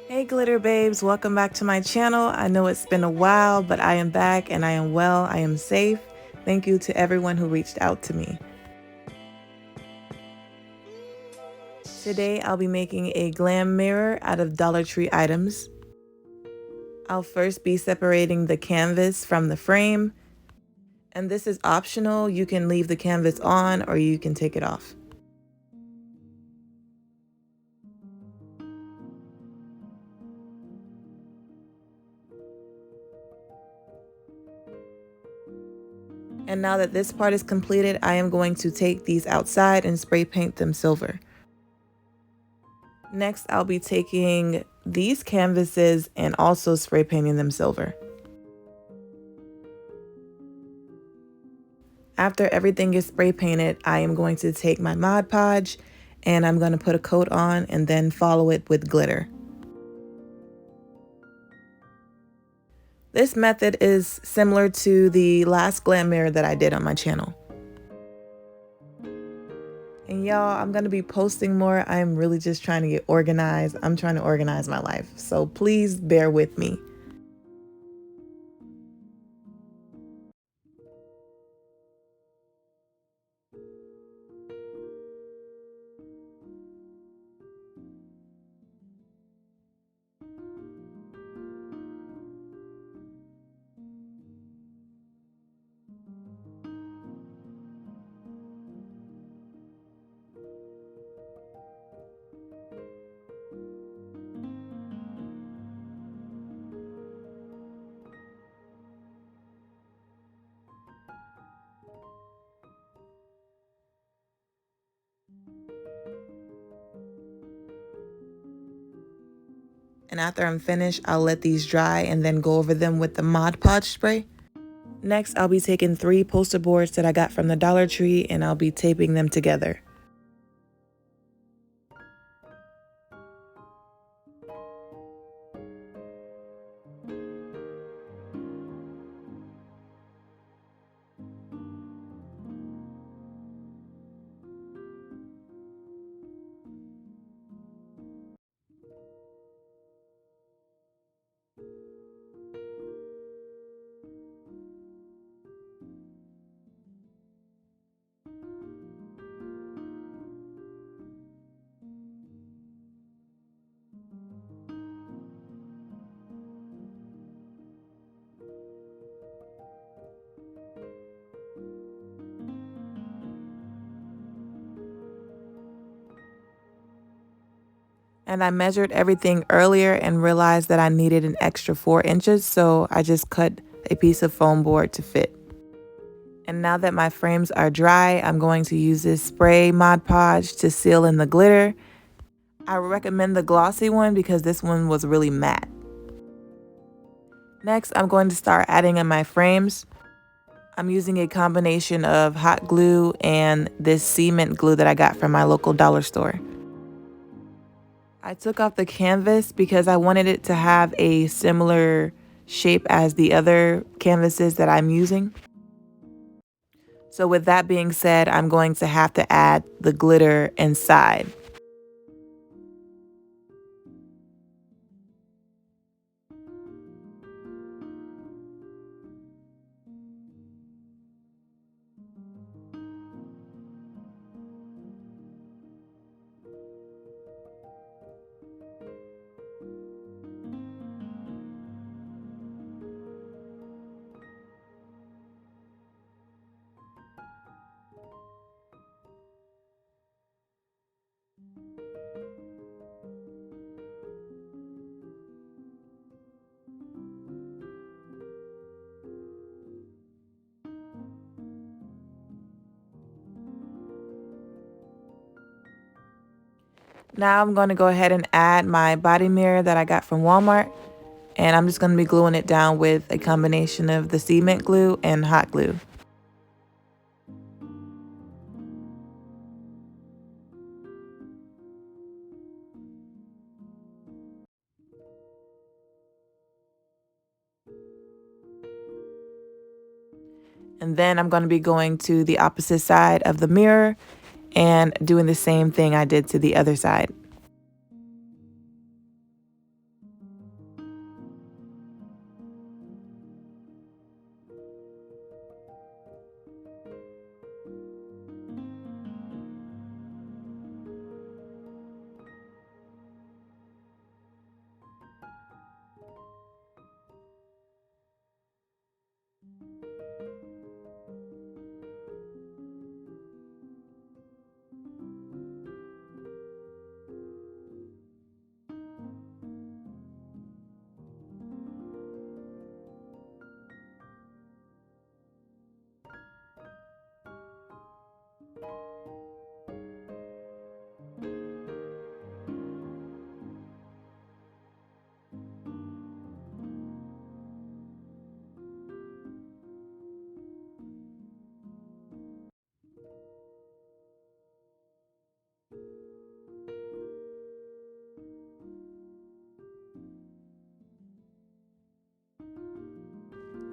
Hey glitter babes, welcome back to my channel. I know it's been a while, but I am back and I am well, I am safe. Thank you to everyone who reached out to me. Today I'll be making a glam mirror out of Dollar Tree items. I'll first be separating the canvas from the frame. And this is optional, you can leave the canvas on or you can take it off. And now that this part is completed, I am going to take these outside and spray paint them silver. Next, I'll be taking these canvases and also spray painting them silver. After everything is spray painted, I am going to take my Mod Podge and I'm going to put a coat on and then follow it with glitter. This method is similar to the last glam mirror that I did on my channel. And y'all, I'm going to be posting more. I'm really just trying to get organized. I'm trying to organize my life. So please bear with me. And after I'm finished, I'll let these dry and then go over them with the Mod Podge spray. Next, I'll be taking 3 poster boards that I got from the Dollar Tree and I'll be taping them together. And I measured everything earlier and realized that I needed an extra 4 inches, so I just cut a piece of foam board to fit. And now that my frames are dry, I'm going to use this spray Mod Podge to seal in the glitter. I recommend the glossy one because this one was really matte. Next, I'm going to start adding in my frames. I'm using a combination of hot glue and this cement glue that I got from my local dollar store. I took off the canvas because I wanted it to have a similar shape as the other canvases that I'm using. So with that being said, I'm going to have to add the glitter inside. Now I'm going to go ahead and add my body mirror that I got from Walmart. And I'm just going to be gluing it down with a combination of the cement glue and hot glue. And then I'm going to be going to the opposite side of the mirror and doing the same thing I did to the other side.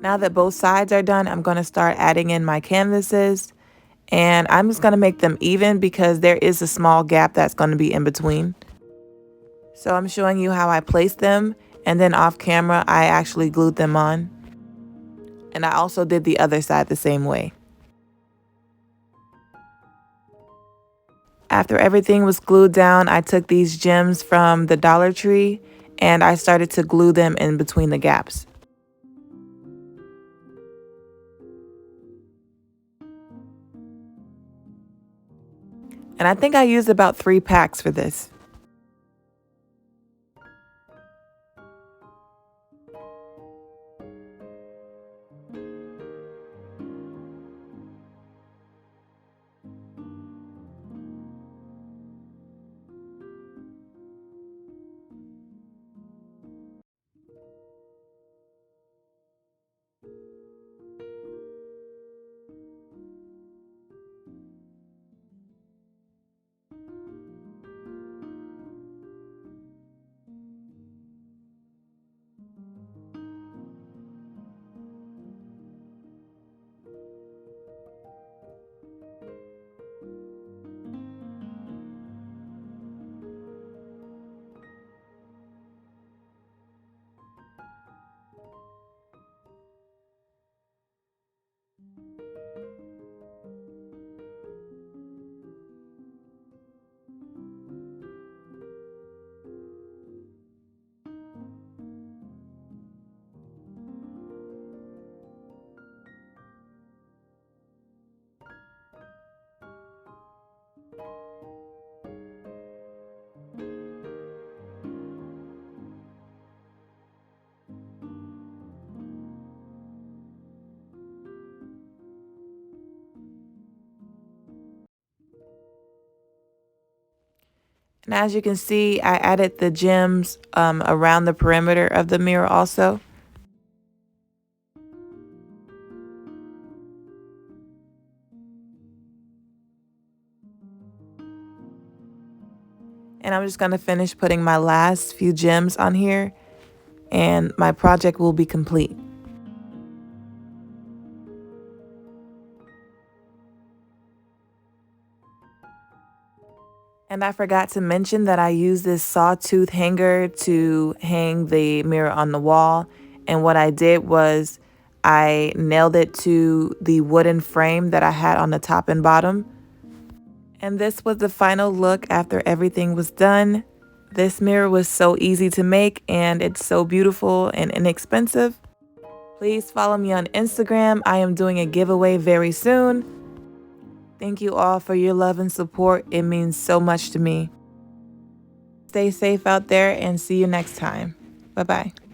Now that both sides are done, I'm going to start adding in my canvases, and I'm just going to make them even because there is a small gap that's going to be in between. So I'm showing you how I placed them, and then off camera, I actually glued them on. And I also did the other side the same way. After everything was glued down, I took these gems from the Dollar Tree and I started to glue them in between the gaps. And I think I used about 3 packs for this. And as you can see, I added the gems around the perimeter of the mirror also. And I'm just going to finish putting my last few gems on here and my project will be complete. And I forgot to mention that I used this sawtooth hanger to hang the mirror on the wall. And what I did was I nailed it to the wooden frame that I had on the top and bottom. And this was the final look after everything was done. This mirror was so easy to make and it's so beautiful and inexpensive. Please follow me on Instagram. I am doing a giveaway very soon. Thank you all for your love and support. It means so much to me. Stay safe out there and see you next time. Bye-bye.